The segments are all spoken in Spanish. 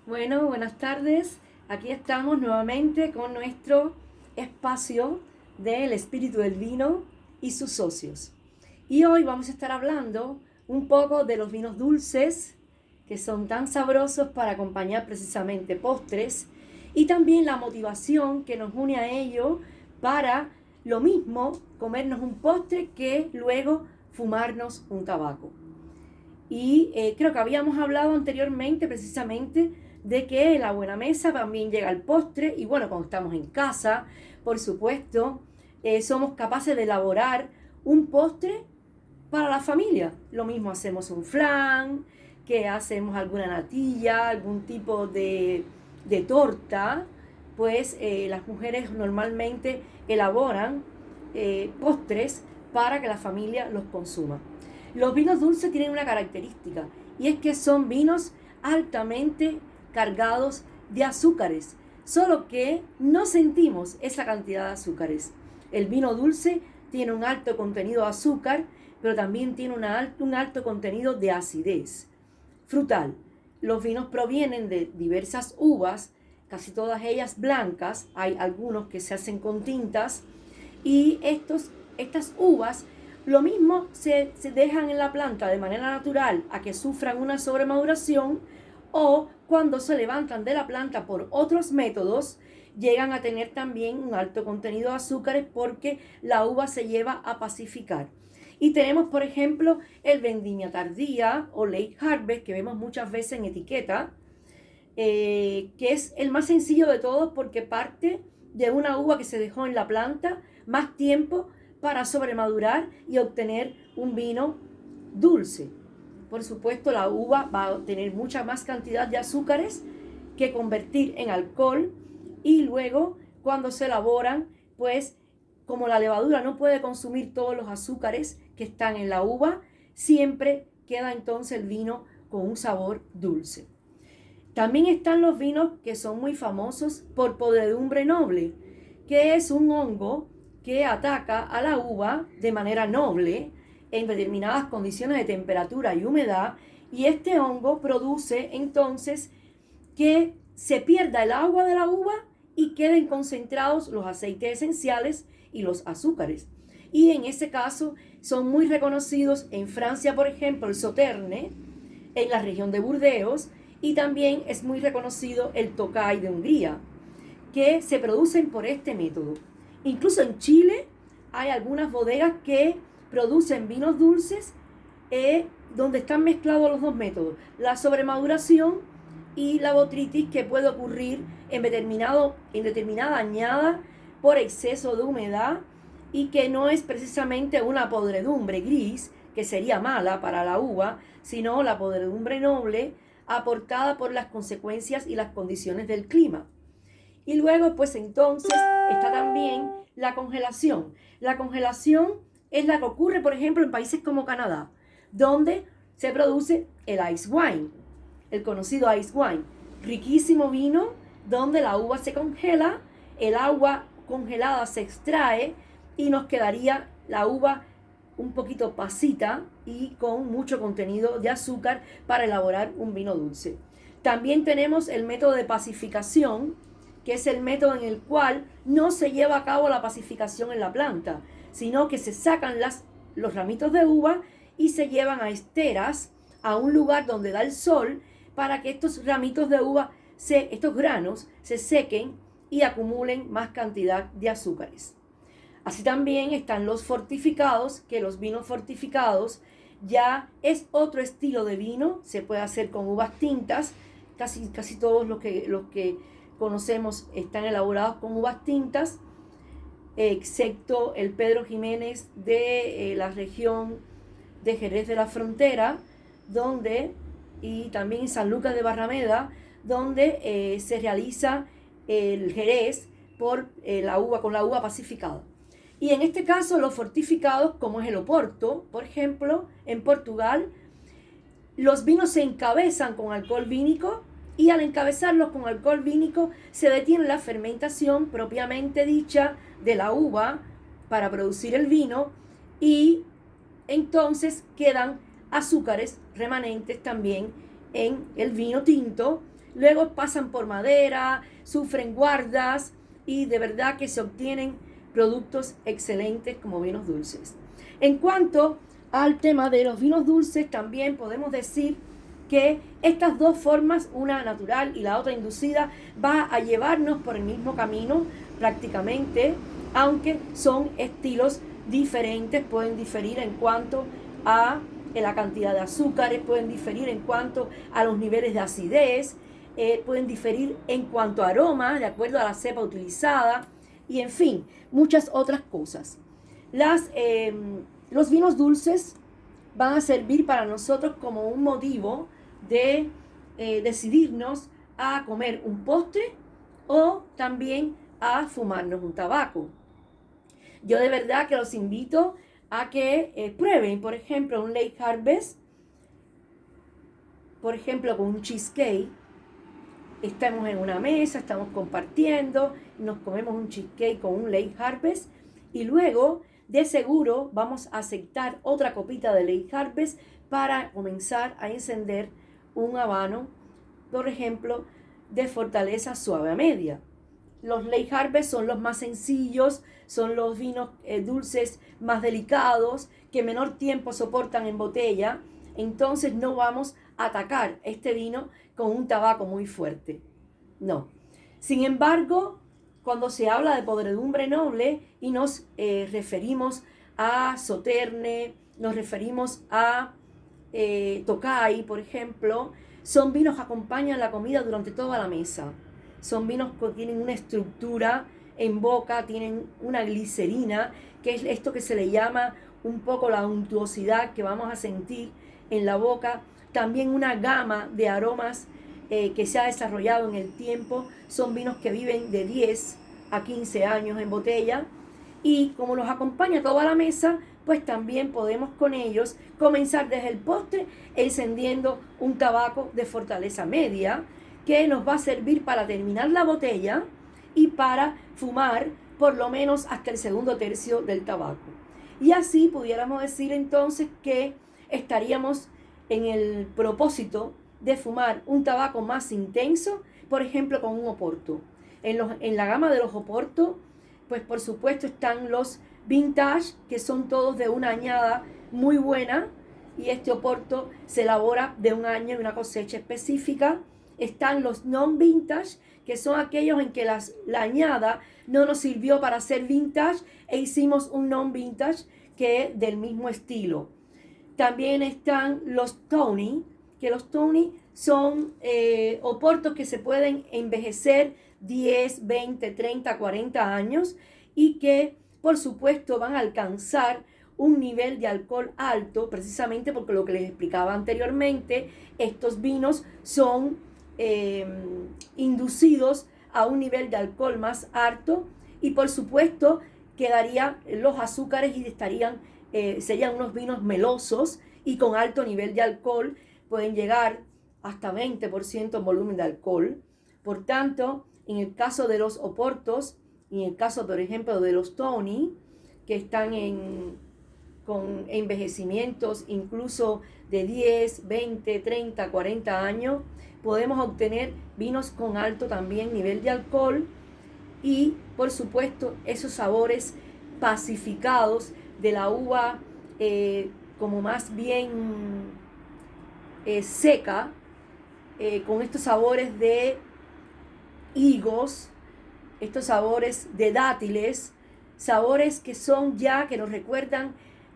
Bueno, buenas tardes. Aquí estamos nuevamente con nuestro espacio del espíritu del vino y sus socios. Y hoy vamos a estar hablando un poco de los vinos dulces, que son tan sabrosos para acompañar precisamente postres, y también la motivación que nos une a ello para lo mismo comernos un postre que luego fumarnos un tabaco. Y creo que habíamos hablado anteriormente precisamente de que la buena mesa también llega al postre. Y bueno, cuando estamos en casa, por supuesto, somos capaces de elaborar un postre para la familia. Lo mismo hacemos un flan, que hacemos alguna natilla, algún tipo de torta. Pues las mujeres normalmente elaboran postres para que la familia los consuma. Los vinos dulces tienen una característica, y es que son vinos altamente cargados de azúcares, solo que no sentimos esa cantidad de azúcares. El vino dulce tiene un alto contenido de azúcar, pero también tiene un alto contenido de acidez frutal. Los vinos provienen de diversas uvas, casi todas ellas blancas. Hay algunos que se hacen con tintas, y estas uvas lo mismo se dejan en la planta de manera natural a que sufran una sobremaduración, o cuando se levantan de la planta por otros métodos llegan a tener también un alto contenido de azúcares porque la uva se lleva a pacificar. Y tenemos, por ejemplo, el vendimia tardía o late harvest, que vemos muchas veces en etiqueta, que es el más sencillo de todos porque parte de una uva que se dejó en la planta más tiempo para sobremadurar y obtener un vino dulce. Por supuesto, la uva va a tener mucha más cantidad de azúcares que convertir en alcohol, y luego cuando se elaboran, pues como la levadura no puede consumir todos los azúcares que están en la uva, siempre queda entonces el vino con un sabor dulce. También están los vinos que son muy famosos por podredumbre noble, que es un hongo que ataca a la uva de manera noble en determinadas condiciones de temperatura y humedad, y este hongo produce entonces que se pierda el agua de la uva y queden concentrados los aceites esenciales y los azúcares. Y en ese caso son muy reconocidos en Francia, por ejemplo, el Sauterne, en la región de Burdeos, y también es muy reconocido el Tokay de Hungría, que se producen por este método. Incluso en Chile hay algunas bodegas que producen vinos dulces donde están mezclados los dos métodos, la sobremaduración y la botritis que puede ocurrir en determinada añada por exceso de humedad, y que no es precisamente una podredumbre gris, que sería mala para la uva, sino la podredumbre noble aportada por las consecuencias y las condiciones del clima. Y luego, pues entonces, está también la congelación. La congelación es la que ocurre, por ejemplo, en países como Canadá, donde se produce el ice wine, el conocido ice wine, riquísimo vino donde la uva se congela, el agua congelada se extrae y nos quedaría la uva un poquito pasita y con mucho contenido de azúcar para elaborar un vino dulce. También tenemos el método de pacificación, que es el método en el cual no se lleva a cabo la pacificación en la planta, sino que se sacan los ramitos de uva y se llevan a esteras, a un lugar donde da el sol, para que estos ramitos de uva, estos granos, se sequen y acumulen más cantidad de azúcares. Así también están los fortificados, que los vinos fortificados ya es otro estilo de vino, se puede hacer con uvas tintas, casi todos los que conocemos están elaborados con uvas tintas, excepto el Pedro Jiménez de la región de Jerez de la Frontera, y también San Lucas de Barrameda, donde se realiza el Jerez con la uva pacificada. Y en este caso los fortificados, como es el Oporto, por ejemplo, en Portugal, los vinos se encabezan con alcohol vínico, y al encabezarlos con alcohol vínico se detiene la fermentación propiamente dicha de la uva para producir el vino, y entonces quedan azúcares remanentes también en el vino tinto, luego pasan por madera, sufren guardas y de verdad que se obtienen productos excelentes como vinos dulces. En cuanto al tema de los vinos dulces, también podemos decir que estas dos formas, una natural y la otra inducida, va a llevarnos por el mismo camino prácticamente, aunque son estilos diferentes, pueden diferir en cuanto a la cantidad de azúcares, pueden diferir en cuanto a los niveles de acidez, pueden diferir en cuanto a aromas, de acuerdo a la cepa utilizada, y en fin, muchas otras cosas. Los vinos dulces van a servir para nosotros como un motivo de decidirnos a comer un postre o también a fumarnos un tabaco. Yo de verdad que los invito a que prueben, por ejemplo, un Late Harvest, por ejemplo, con un cheesecake. Estamos en una mesa, estamos compartiendo, nos comemos un cheesecake con un Late Harvest y luego, de seguro, vamos a aceptar otra copita de Late Harvest para comenzar a encender un habano, por ejemplo, de fortaleza suave a media. Los Late Harvest son los más sencillos, son los vinos dulces más delicados, que menor tiempo soportan en botella. Entonces no vamos a atacar este vino con un tabaco muy fuerte. No. Sin embargo, cuando se habla de podredumbre noble y nos referimos a Sauterne, nos referimos a Tokai, por ejemplo, son vinos que acompañan la comida durante toda la mesa. Son vinos que tienen una estructura en boca, tienen una glicerina, que es esto que se le llama un poco la untuosidad que vamos a sentir en la boca. También una gama de aromas que se ha desarrollado en el tiempo. Son vinos que viven de 10 a 15 años en botella. Y como nos acompaña toda la mesa, pues también podemos con ellos comenzar desde el postre encendiendo un tabaco de fortaleza media, que nos va a servir para terminar la botella y para fumar por lo menos hasta el segundo tercio del tabaco. Y así pudiéramos decir entonces que estaríamos en el propósito de fumar un tabaco más intenso, por ejemplo con un oporto. En la gama de los oportos, pues por supuesto están los vintage, que son todos de una añada muy buena, y este oporto se elabora de un año y una cosecha específica. Están los non-vintage, que son aquellos en que la añada no nos sirvió para hacer vintage e hicimos un non-vintage que es del mismo estilo. También están los Tony, que los Tony son oportos que se pueden envejecer 10, 20, 30, 40 años y que por supuesto van a alcanzar un nivel de alcohol alto, precisamente porque lo que les explicaba anteriormente, estos vinos son inducidos a un nivel de alcohol más alto y por supuesto quedarían los azúcares y serían unos vinos melosos y con alto nivel de alcohol, pueden llegar hasta 20% en volumen de alcohol. Por tanto, en el caso de los oportos y en el caso, por ejemplo, de los Tony, que están con envejecimientos incluso de 10, 20, 30, 40 años, podemos obtener vinos con alto también nivel de alcohol y, por supuesto, esos sabores pacificados de la uva como más bien seca, con estos sabores de higos, estos sabores de dátiles, sabores que son ya, que nos recuerdan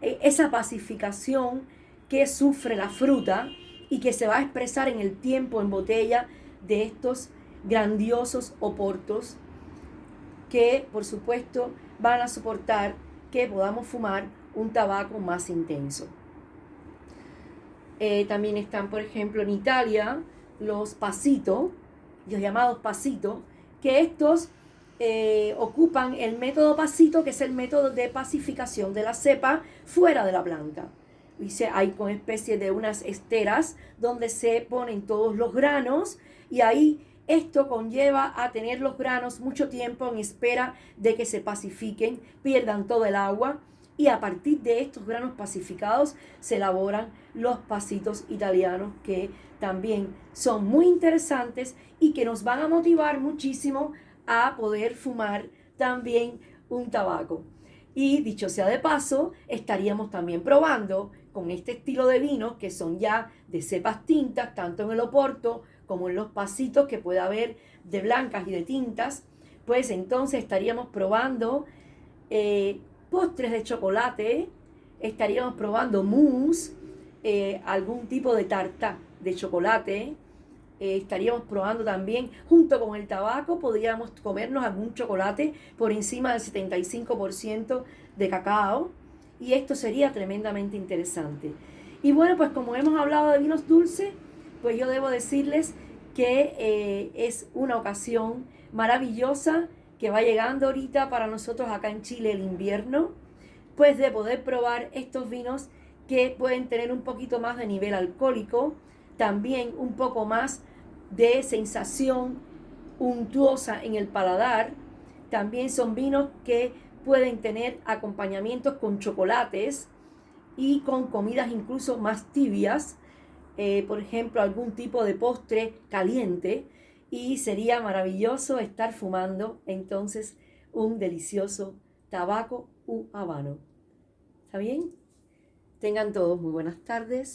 esa pacificación que sufre la fruta y que se va a expresar en el tiempo en botella de estos grandiosos oportos que, por supuesto, van a soportar que podamos fumar un tabaco más intenso. También están, por ejemplo, en Italia, los pasito, los llamados pasito, que estos ocupan el método pasito, que es el método de pacificación de la cepa fuera de la planta. Hay con especie de unas esteras donde se ponen todos los granos y ahí esto conlleva a tener los granos mucho tiempo en espera de que se pacifiquen, pierdan todo el agua Y a partir de estos granos pacificados se elaboran los pasitos italianos, que también son muy interesantes y que nos van a motivar muchísimo a poder fumar también un tabaco. Y dicho sea de paso, estaríamos también probando con este estilo de vinos que son ya de cepas tintas, tanto en el Oporto como en los pasitos que puede haber de blancas y de tintas. Pues entonces estaríamos probando postres de chocolate, estaríamos probando mousse, algún tipo de tarta de chocolate, estaríamos probando también, junto con el tabaco, podríamos comernos algún chocolate por encima del 75% de cacao, y esto sería tremendamente interesante. Y bueno, pues como hemos hablado de vinos dulces, pues yo debo decirles que es una ocasión maravillosa que va llegando ahorita para nosotros acá en Chile el invierno, pues de poder probar estos vinos que pueden tener un poquito más de nivel alcohólico, también un poco más de sensación untuosa en el paladar. También son vinos que pueden tener acompañamientos con chocolates y con comidas incluso más tibias, por ejemplo algún tipo de postre caliente, y sería maravilloso estar fumando entonces un delicioso tabaco u habano. ¿Está bien? Tengan todos muy buenas tardes.